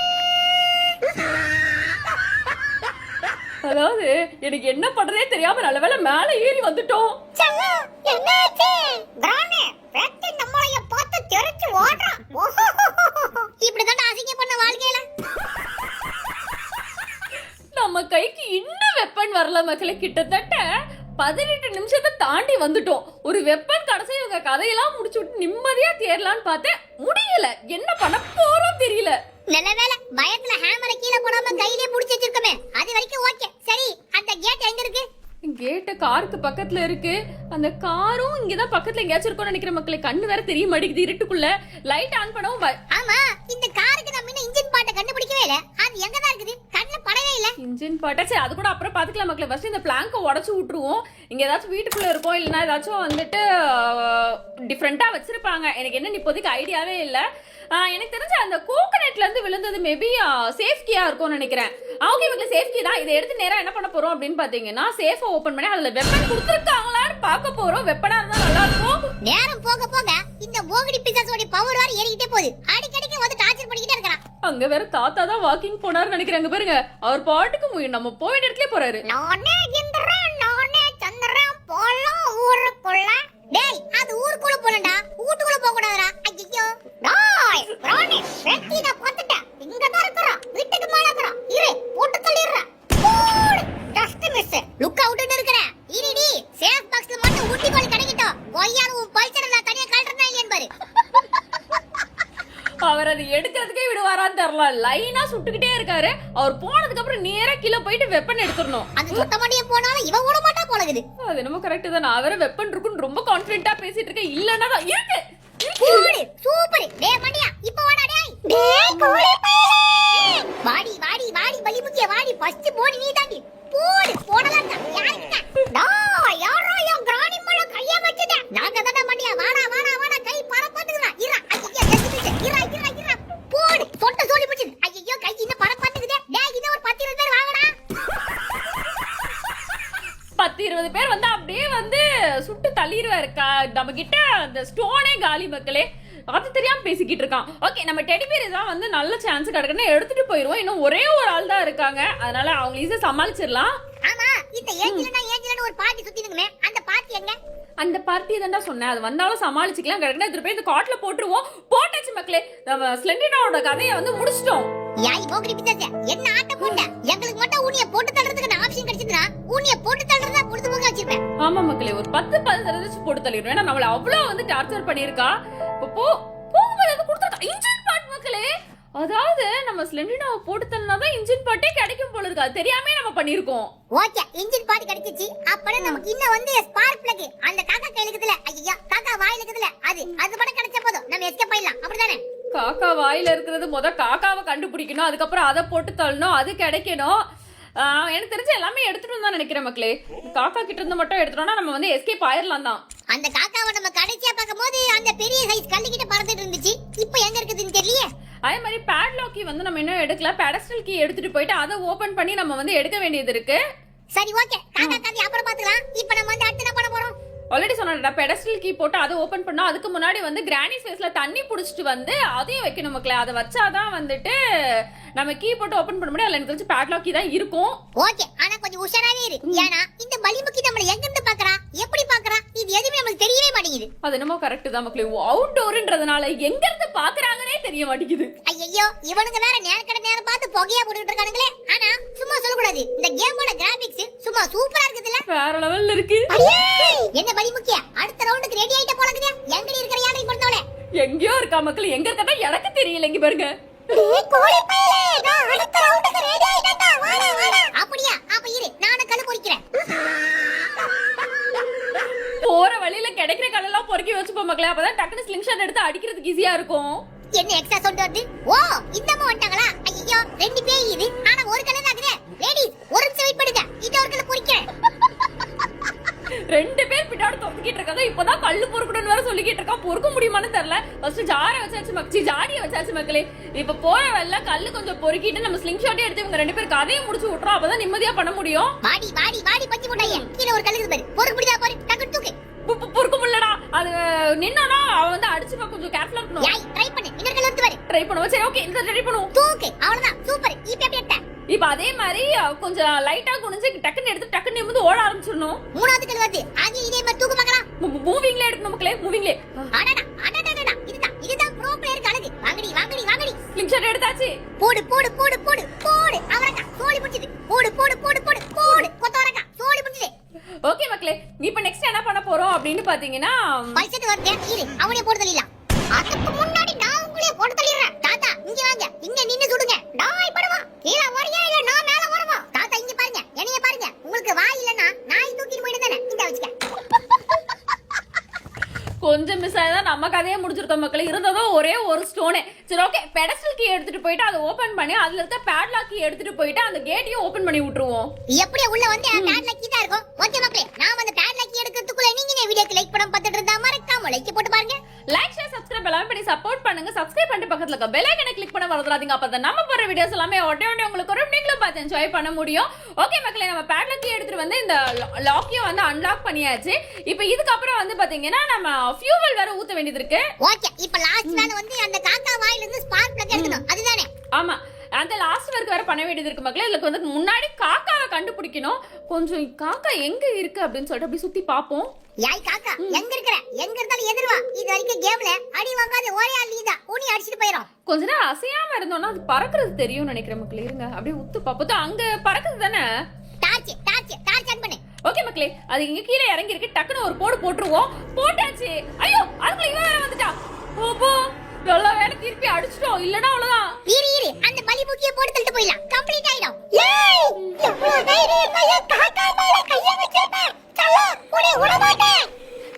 அதாவது எனக்கு என்ன பண்றதே தெரியாம நல்லவேளை மேல ஏறி வந்துட்டோம். சல்லா என்னாச்சு? கிரானே வெட்டி நம்மளைய பார்த்து தெரிச்சு ஓடுறா. இப்படி தான் அசிங்க பண்ண வாழ்க்கையில. நம்ம கைக்கு இன்னும் வெப்பன் வரல மக்களே. கிட்டத்தட்ட 18 நிமிஷத்தை தாண்டி வந்துட்டோம். ஒரு வெப்பன் கடைசி இவங்க கதையெல்லாம் முடிச்சு விட்டு நிம்மதியா தேரலான்னு பார்த்தேன். முடியல. என்ன பண்ண போறோம் தெரியல. நல்ல வேளை பயத்துல ஹேமரை கீழே போடாம கையிலே புடிச்சு வச்சிருக்கமே. அது வரைக்கும் ஓகே. சரி அந்த கேட் எங்க இருக்கு? கேட்ட காருக்கு பக்கத்துல இருக்கு. அந்த காரும் இங்கதான் பக்கத்துல எங்கேயாச்சும் இருக்கும்னு நினைக்கிற மக்களே. கண்ணு வேற தெரிய மாட்டேங்குது இருட்டுக்குள்ள. லைட் ஆன் பண்ணவும் ஆமா இந்த காருக்கு நம்ம இன்னும் இன்ஜின் பாட்டை கண்டுபிடிக்கவே இல்ல. அது எங்க தான் இருக்குது? கண்ணுல படவே இல்ல. இன்ஜின் பாட்டா சரி அது கூட அப்புறம் பாத்துக்கலாம் மக்களே. ஃபர்ஸ்ட் இந்த பிளாங்க உடைச்சு விட்டுருவோம். இங்க ஏதாச்சும் வீட்டுக்குள்ள இருக்கும் இல்லைன்னா ஏதாச்சும் வந்துட்டு டிஃப்ரெண்டா வச்சிருப்பாங்க. எனக்கு என்ன இப்போதைக்கு ஐடியாவே இல்ல. எனக்கு தெரிஞ்ச அந்த கோகனட்ல இருந்து விழுந்தது மேபி சேஃப் கீயா இருக்கும்னு நினைக்கிறேன். ஓகே மக்களே, சேஃப் கீ தான். இதை எடுத்து நேரா என்ன பண்ண போறோம் அப்படின்னு பாத்தீங்கன்னா சேஃபை ஓபன் பண்ணி அதுல வெப்பன் கொடுத்துருக்காங்களான்னு பார்க்க போறோம். வெப்பனா இருந்தா நல்லா இருக்கும். நேரம் போக போக இந்த மோகினி பிசாசோட பவர் வேற ஏறிக்கிட்டே போகுது. அடிக்கடிக்கு வந்து டார்ச்சர் பண்ணிக்கிட்டே இருக்கறான். அங்க வேற தாத்தா தான் வாக்கிங் போனாருன்னு நினைக்கிறாங்க பாருங்க. அவர் பாட்டுக்கு நம்ம போய் இடத்துலயே போறாரு. நானே இந்திரன் நானே சந்திரன் போலாம் ஊருக்குள்ள. டேய் அது ஊருக்குள்ள போறடா, வீட்டுக்குள்ள போக கூடாதுடா. ஐயோ டேய் ராணி வெட்டி நான் பார்த்துட்டேன். இங்க தான் இருக்கறா, வீட்டுக்கு மேல இருக்கறா. இரு போட்டு தள்ளிறா. Just miss. லுக் அவுட்னு இருக்கற. இருடி சேஃப் பாக்ஸ்ல மட்டும் ஊட்டி கோல் கிடைக்கட்டும். கொய்யால உன் பல்சர நான் தனியா கழட்டறேன் இல்லையேன்னு பாரு. அவர் அதை எடுக்கிறதுக்கே விடுவாரான்னு தெரியல. லைனா சுட்டுக்கிட்டே இருக்காரு. அவர் போனதுக்கு அப்புறம் நேரா கீழ போயிட்டு வெப்பன் எடுத்துறணும். அது சுத்த மாட்டியே போனாலும் இவ ஓட மாட்டா போலகுது. அது என்னமோ கரெக்ட் தான். நான் வேற வெப்பன் இருக்குன்னு ரொம்ப கான்ஃபிடென்ட்டா பேசிட்டு இருக்கேன். இல்லன்னா தான் இருக்கு. போடு சூப்பர். டேய் மண்டியா இப்போ வாடா டேய். டேய் கோழி பையலே. வாடி வாடி வாடி பலிமுக்கிய வாடி. ஃபர்ஸ்ட் போடி நீ தாண்டி. போடு போடலாம் தான். யாருக்கிட்ட? டேய் யாரோ என் கிராணி மேல கைய வச்சிட்ட. நாங்க தான மண்டியா. வாடா வாடா வாடா கை பரப்பாத்துக்குடா. இறா ஐயா கெட்டிட்டு. இறா இறா இறா. போடு சொட்ட சோலி பிடிச்சு. ஐயோ கை இன்ன பரப்பாத்துக்குதே. டேய் இது ஒரு 10-20 பேர் வாங்கடா. 10-20 பேர் வந்து அப்படியே வந்து சுட்டு தள்ளிடுவாரு. நம்ம கிட்ட அந்த ஸ்டோனே காலி மக்களே. அது தெரியாம பேசிக்கிட்டு இருக்கான். ஓகே, நம்ம டெடி பேர் தான் வந்து நல்ல சான்ஸ் கிடைக்குன்னு எடுத்துட்டு போயிருவோம். இன்னும் ஒரே ஒரு ஆள் தான் இருக்காங்க. அதனால அவங்க ஈஸியா சமாளிச்சிடலாம். ஆமா இந்த ஏஞ்சலனா ஒரு பார்ட்டி சுத்தி நிக்குமே, அந்த பார்ட்டி எங்க? அந்த பார்ட்டி தான்டா சொன்னேன். அது வந்தாலும் சமாளிச்சுக்கலாம். கிடைக்குன்னா எடுத்துட்டு போய் இந்த காட்ல போட்டுருவோம். போட்டாச்சு மக்களே. நம்ம ஸ்லெண்டினோட கதையை வந்து முடிச்சிட்டோம். யாய் மோகினி பிசாசே என்ன ஆட்ட போட்ட? எங்களுக்கு மட்டும் ஊனிய போட்டு தள்ளுறதுக்கு ஆப்ஷன் கிடைச்சதுனா ஊனிய போட்டு தள்ளுறதா புடிச்சு போக வச்சிருப்பேன். ஆமா மக்களே, ஒரு 10-15 போட்டு தள்ளிடுவேன். ஏன்னா நம்மள அவ்வளவு வந்து டார்ச்சர் பண்ணிருக்கா. இப்போ போகும்போது அது கொடுத்துருக்கா இன்ஜின் பார்ட் மக்களே. அதாவது நம்ம ஸ்லெண்டினாவை போட்டு தள்ளினாதான் இன்ஜின் பார்ட்டே கிடைக்கும் போல இருக்கு. அது தெரியாம நம்ம பண்ணிருக்கோம். ஓகே இன்ஜின் பார்ட் கிடைச்சிச்சு. அப்பறே நமக்கு இன்னும் வந்து ஸ்பார்க் பிளக் அந்த காக்கா கையில இருக்குதுல. ஐயா காக்கா வாயில இருக்குதுல. அது மட்டும் கிடைச்ச போதும் நம்ம எஸ்கேப் ஆயிடலாம். அப்படிதானே? காக்கா வாயில இருக்கிறது காக்காவை கண்டுபிடிக்கணும். அதுக்கப்புறம் அதை போட்டு தள்ளணும். அது கிடைக்கணும். எனக்கு தெரிஞ்ச எல்லாமே எடுத்துட்டு தான் நினைக்கிறேன் மக்களே. காக்கா கிட்ட இருந்து மட்டும் எடுத்துட்டோம்னா நம்ம வந்து எஸ்கேப் ஆயிரலாம் தான். அந்த காக்காவை நம்ம கடைசியா பார்க்கும்போது அந்த பெரிய சைஸ் கல்லுகிட்ட பறந்துட்டு இருந்துச்சு. இப்போ எங்க இருக்குதுன்னு தெரியலையே. அதே மாதிரி பேட்லாக் கீ வந்து நம்ம இன்னும் எடுக்கல. பெடஸ்டல் கீ எடுத்துட்டு போயிட்டு அதை ஓபன் பண்ணி நம்ம வந்து எடுக்க வேண்டியது இருக்கு. சரி ஓகே, காக்கா கதை அப்புறம் பாத்துக்கலாம். இப்போ நம்ம வந்து அடுத்து என்ன பண்ண போறோம்? ஆல்ரெடி சொன்னேன்டா, பெடஸ்டல் கீ போட்டு அதை ஓபன் பண்ணா அதுக்கு முன்னாடி வந்து கிரானி ஃபேஸ்ல தண்ணி புடிச்சிட்டு வந்து அதையும் வைக்கணும் மக்களே. அதை வச்சாதான் வந்துட்டு நம்ம கீ போட்டு ஓபன் பண்ண முடியும். அதுல எனக்கு தெரிஞ்சு பேட்லாக் கீ தான் இருக்கும். ஓகே, ஆனா கொஞ்சம் உஷாராவே இரு. ஏன்னா இந்த பலிமுக்கி நம்மள எங்க இருந்து பாக்குறா, எப்படி பாக்குறா, இது எதுவுமே நமக்கு தெரியவே மாட்டேங்குது. அது என்னமோ கரெக்ட் தான் மக்களே. அவுட்டோர்ன்றதுனால எங்க இருந்து பாக்குறாங்கன்னே தெரிய மாட்டேங்குது. ஐயோ இவனுங்க வேற நேரம் பார்த்து புகையா போட்டுட்டு இருக்கானுங்களே. ஆனா சும்மா சொல்லக்கூடாது, இந்த கேமோட கிராபிக்ஸ் சும்மா சூப்பரா இருக்குதுல்ல. வேற லெவல்ல இருக்கு. என்ன பலிமுக்கியா அடுத்த ரவுண்டுக்கு ரெடி ஆயிட்ட போலக்குது. எங்க இருக்கிற யானை கொடுத்தவளே எங்கயோ இருக்கா மக்களே. எங்க இருக்கா எனக்கு தெரியல. இங்க பாருங்க. கோழி பையலே, நான் அடுத்த ரவுண்டுக்கு ரெடி ஆயிட்டேன்டா. வாடா வாடா. அப்படியே அப்ப இரு, நானும் கல்லு பொறிக்கிறேன். போற வழியில கிடைக்கிற கல்லெல்லாம் பொறுக்கி வச்சுப்போம் மக்களே. அப்பதான் டக்குனு ஸ்லிங் ஷாட் எடுத்து அடிக்கிறதுக்கு ஈஸியா இருக்கும். என்ன எக்ஸ்ட்ரா சவுண்ட் வருது? ஓ இந்தம்மா வந்துட்டாங்களா? ஐயோ ரெண்டு பேய் இது. ஆனா ஒரு கல்லு தான் இருக்குது. லேடிஸ் ஒரு நிமிஷம் வெயிட் பண்ணுங்க. இத ஒரு கல்லு பொறிக்கிறேன். 2 பேர் பின்னாடி தொங்கிட்டு இருக்காங்க. இப்பதான் கல்லு பொறுக்கணும்னு வேற சொல்லிக்கிட்டு இருக்கா. பொறுக்க முடியுமான்னு தெரியல. ஃபர்ஸ்ட் ஜாரை வச்சாச்சு மக்களே. ஜாடியை வச்சாச்சு மக்களே. இப்ப போற வழியில கல்லு கொஞ்சம் பொறுக்கிட்டு நம்ம ஸ்லிங் ஷாட்டே எடுத்து இவங்க 2 பேர் கதையை முடிச்சு விட்டுறோம். அப்பதான் நிம்மதியா பண்ண முடியும். வாடி வாடி வாடி பச்சி போட்டாயே. கீழ ஒரு கல்லு இருக்குது பாரு. பொறுக்க முடியுதா பாரு. டக்கு தூக்கு. பொறுக்க முடியலடா. அது நின்னானா அவ வந்து அடிச்சுப்பா. கொஞ்சம் கேர்ஃபுல்லா இருக்கணும். யாய் ட்ரை பண்ணு. இன்னொரு கல்லு எடுத்து பாரு. ட்ரை பண்ணுவோம். சரி ஓகே, இந்த ட்ரை பண்ணுவோம். தூக்கு. அவ்வளவுதான். சூப்பர். இப்போ எப்படி எடுத்த? இப்ப அதே மாதிரி கொஞ்சம் லைட்டா குனிஞ்சு டக்குன்னு எடுத்து டக்குன்னு நிமிந்து ஓட ஆரம்பிச்சிடணும். மூணாவது கல்லு வருது. அது இதே மாதிரி தூக்கு பார்க்கலாம். மூவிங்ல எடுக்கணும் மக்களே. மூவிங்லே. அடடா அடடடடா. இதுதான் ப்ரோ பிளேயர் கலகு. வாங்கடி வாங்கடி வாங்கடி. ஸ்லிங் ஷாட் எடுத்தாச்சு. போடு போடு போடு போடு போடு. அவரக்கா சோலி புடிச்சது. போடு போடு போடு போடு போடு. கொத்தவரக்கா சோலி புடிச்சது. ஓகே மக்களே, இப்போ நெக்ஸ்ட் என்ன பண்ண போறோம் அப்படின்னு பாத்தீங்கன்னா பைசெட் வருது. இரு அவனே போட்டு தள்ளிடலாம். அதுக்கு முன்னாடி நான் உங்களே போட்டு தள்ளிடுறேன். தாத்தா இங்க வாங்க. இங்க நின்னு சுடுங்க. டாய் படுவா. கீழ வரியா இல்ல நான் மேல வரவா? தாத்தா இங்க பாருங்க. என்னைய பாருங்க. உங்களுக்கு வாய் இல்லனா நாய் தூக்கிட்டு போயிடுதானே. இந்த வச்சுக்க. கொஞ்சம் மிஸ் ஆயதா நம்ம கதையை முடிச்சிருக்கோம் மக்களே. இருந்ததும் ஒரே ஒரு ஸ்டோனே. சரி ஓகே, பெடஸ்டல் கீ எடுத்துட்டு போயிட்டு அதை ஓபன் பண்ணி அதுல இருக்க பேட்லாக் கீ எடுத்துட்டு போயிட்டு அந்த கேட்டையும் ஓபன் பண்ணி விட்டுருவோம். எப்படி உள்ள வந்து பேட்லாக் கீ தான் இருக்கும். ஓகே மக்களே, நான் வந்து பேட்லாக் கீ எடுக்கிறதுக்குள்ள நீங்க என் வீடியோக்கு லைக் பண்ண பார்த்துட்டு இருந்தா மறக்காம லைக் போட்டு பாருங்க. லைக் ஷேர் சப்ஸ்கிரைப் எல்லாம் பண்ணி சப்போர்ட் பண்ணுங்க. சப்ஸ்கிரைப் பண்ணிட்டு பக்கத்துல இருக்க பெல் ஐகானை கிளிக் பண்ண மறந்துடாதீங்க. அப்பதான் நம்ம போற வீடியோஸ் எல்லாமே உடனே உங்களுக்கு வரும். நீங்களும் பார்த்து என்ஜாய் பண்ண முடியும். ஓகே மக்களே, நம்ம பேட்லாக் எடுத்துட்டு வந்து இந்த லாக்கையும் வந்து அன்லாக் பண்ணியாச்சு. இப்போ இதுக்கப்புறம் வந்து பாத்தீங்கன்னா நம்ம ஃபியூவல் வேற ஊத்த வேண்டியது இருக்கு. ஓகே, இப்போ லாஸ்ட் நாள் வந்து அந்த காக்கா வாயில இருந்து ஸ்பார்க் பிளக் எடுக்கணும். அதுதானே? ஆமா, அந்த லாஸ்ட் வரைக்கும் வேற பண்ண வேண்டியது இருக்கு மக்களே. இதுக்கு வந்து முன்னாடி காக்காவை கண்டுபிடிக்கணும். கொஞ்சம் காக்கா எங்க இருக்கு அப்படின்னு சொல்லிட்டு அப்படி சுத்தி பாப்போம். யாய் காக்கா எங்க இருக்கற? எங்க இருந்தாலும் எதிர்வா. இது வரைக்கும் கேம்ல அடி வாங்காத ஒரே ஆள் நீதான். ஊனி அடிச்சிட்டு போயிரும். கொஞ்ச நேரம் அசையாம இருந்தோம்னா அது பறக்கிறது தெரியும் நினைக்கிறேன் மக்களே. இருங்க அப்படியே உத்து பாப்போம். அங்க பறக்குது தானே? டார்ச் ஆன் பண்ணு. ஓகே மக்களே, அது இங்க கீழே இறங்கி இருக்கு. டக்குன்னு ஒரு போட்டுருவோம். போட்டாச்சு. ஐயோ, அதுக்குள்ள இவன் வேற வந்துட்டா. ஓபோ, நல்ல வேலை திருப்பி அடிச்சிட்டோம். இல்லனா அவ்வளவுதான். இரு அந்த பலி முக்கிய போட்டு தள்ளிட்டு போயிடலாம். கம்ப்ளீட் ஆயிடும். ஏய், எவ்வளவு தைரியம் பைய காக்கா மேல கைய வச்சேன். சல்லா, உன்னை விட மாட்டேன்.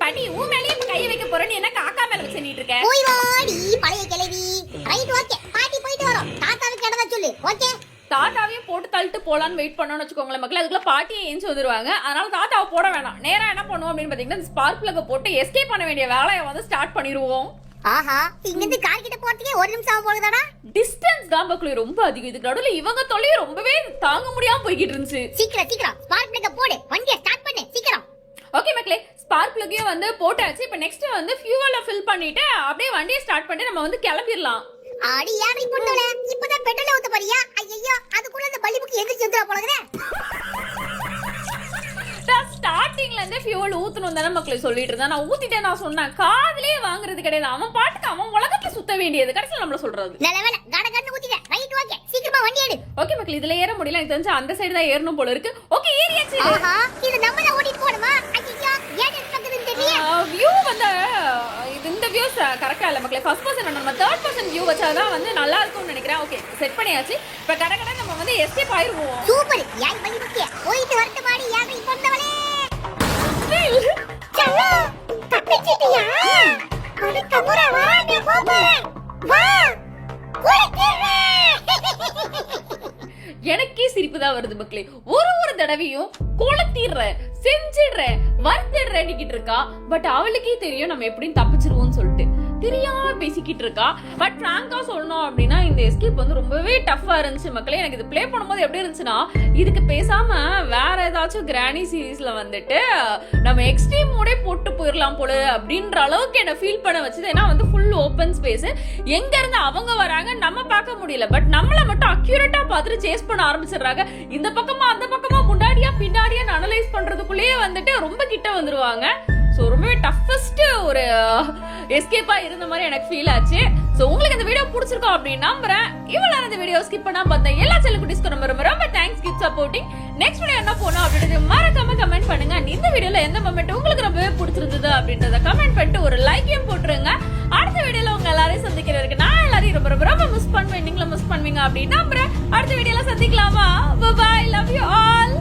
பாட்டி, உன் மேலயே கைய வைக்க போறேன்னு என்ன காக்கா மேல வச்சிட்டு இருக்க? போய் வாடி பழைய கிழவி. Right, okay. பாட்டி போயிட்டு வரோம். தாத்தாவுக்கு இடதா சொல்லு. ஓகே, தாத்தாவையும் போட்டு தள்ளிட்டு போலான்னு வெயிட் பண்ணோம்னு வச்சுக்கோங்களேன் மக்களே. அதுக்குள்ள பாட்டியை ஏஞ்சி வந்துருவாங்க. அதனால தாத்தாவை போட வேணாம். நேரா என்ன பண்ணுவோம் அப்படின்னு பாத்தீங்கன்னா ஸ்பார்க் பிளக்க போட்டு எஸ்கேப் பண்ண வேண்டிய வேலையை வந்து ஸ்டார்ட் பண்ணிடுவோம். ஆஹா, இங்க இருந்து கார் கிட்ட போறதுக்கே ஒரு நிமிஷம் ஆகும் போலதாடா. டிஸ்டன்ஸ் தான் மக்களே ரொம்ப அதிகம். இதுக்கு நடுவுல இவங்க தொல்லையை ரொம்பவே தாங்க முடியாம போய்கிட்டு இருந்துச்சு. சீக்கிரம் ஸ்பார்க் பிளக்க போடு. வண்டியை ஸ்டார்ட் பண்ணு சீக்கிரம். ஓகே மக்களே, ஸ்பார்க் பிளக்கையும் வந்து போட்டாச்சு. இப்போ நெக்ஸ்ட் வந்து ஃபியூவலை ஃபில் பண்ணிட்டு அப்படியே வண்டியை ஸ்டார்ட் பண்ணிட்டு நம்ம வந்து கிளம்பிடலாம். அடி யானை பொண்ணுல, இப்பதான் பெட்ரோல் ஊத்த போறியா? ஐயோ, அதுக்குள்ள அந்த பலி முக்கிய எந்திரிச்சு வந்துடா போலங்கறே. ஸ்டார்டிங்ல இருந்தே ஃபியூவல் ஊத்தணும் தானே மக்களே சொல்லிட்டு இருந்தா. நான் ஊத்திட்டேன் நான் சொன்னேன். காதுலயே வாங்குறது கிடையாது. அவன் பாட்டுக்கு அவன் உலகத்துல சுத்த வேண்டியது. கடைசியில் நம்மள சொல்றது. நல்ல வேளை கடகன்னு ஊத்திட்டேன். Right, okay. சீக்கிரமா வண்டி எடு. ஓகே மக்களே, இதுல ஏற முடியல. எனக்கு தெரிஞ்சு அந்த சைடு தான் ஏறணும் போல இருக்கு. ஓகே, ஏறியாச்சு. ஆஹா, இது நம்ம தான் ஓடிட்டு போணுமா? ஐயோ, ஏன் பக்கத்துல தெரியல. வியூ வந்து இந்த வியூஸ் கரெக்டா இல்ல மக்களே. ஃபர்ஸ்ட் பர்சன் நம்ம தேர்ட் பர்சன் வியூ வச்சாதான் வந்து நல்லா இருக்கும்னு நினைக்கிறேன். ஓகே, செட் பண்ணியாச்சு. இப்ப கடகட நம்ம வந்து எஸ்கேப் ஆயிருவோம். சூப்பர். யாய் பலி முக்கிய போயிட்டு வரட்டு மாடி யானை பொண்ணவளே. சல்லா, தப்பிச்சிட்டியா? அடுத்த முறை வா, நீ போறேன். வா, குளிக்கிறே. எனக்கே சிரிப்பு தான் வருது மக்களே. ஒரு தடவையும் கொளுத்திடுறேன், செஞ்சிடுறேன், வறுத்திடுறேன்னு இருக்கா. பட் அவளுக்கே தெரியும் நம்ம எப்படின்னு தப்பிச்சிருவோம்னு சொல்லிட்டு தெரியாம பேசிக்கிட்டு இருக்கா. பட் பிராங்கா சொல்லணும் அப்படின்னா இந்த எஸ்கேப் வந்து ரொம்பவே டஃபா இருந்துச்சு மக்களே. எனக்கு இது ப்ளே பண்ணும்போது எப்படி இருந்துச்சுன்னா, இதுக்கு பேசாம வேற ஏதாச்சும் கிரானி சீரீஸ்ல வந்துட்டு நம்ம எக்ஸ்ட்ரீம் மோடே போட்டு போயிடலாம் போல அப்படின்ற அளவுக்கு என்ன ஃபீல் பண்ண வச்சது. ஏன்னா வந்து ஃபுல் ஓப்பன் ஸ்பேஸ். எங்க இருந்து அவங்க வராங்க நம்ம பார்க்க முடியல. பட் நம்மள மட்டும் அக்யூரேட்டா பார்த்துட்டு சேஸ் பண்ண ஆரம்பிச்சிடுறாங்க. இந்த பக்கமா அந்த பக்கமா முன்னாடியா பின்னாடியா அனலைஸ் பண்றதுக்குள்ளேயே வந்துட்டு ரொம்ப கிட்ட வந்துருவாங்க. ஸோ ரொம்பவே டஃபஸ்ட் ஒரு எஸ்கேப்பா இருந்த மாதிரி எனக்கு ஃபீல் ஆச்சு. ஸோ உங்களுக்கு இந்த வீடியோ பிடிச்சிருக்கோம் அப்படின்னு நம்புறேன். இவ்வளோ இந்த வீடியோ ஸ்கிப் பண்ணா பார்த்தேன் எல்லா செல்லுக்குட்டிஸ்க்கும் ரொம்ப thanks. Keep supporting. Next video என்ன போனோம் அப்படின்றது மறக்காம கமெண்ட் பண்ணுங்க. இந்த வீடியோல எந்த மொமெண்ட் உங்களுக்கு ரொம்பவே பிடிச்சிருந்தது அப்படின்றத கமெண்ட் பண்ணிட்டு ஒரு லைக்கையும் போட்டுருங்க. அடுத்த வீடியோல உங்க எல்லாரையும் சந்திக்கிறதுக்கு நான் எல்லாரையும் ரொம்ப மிஸ் பண்ணுவேன். நீங்களும் மிஸ் பண்ணுவீங்க அப்படின்னு நம்புறேன். அடுத்த வீடியோல சந்திக்கலாமா? Bye, love you all.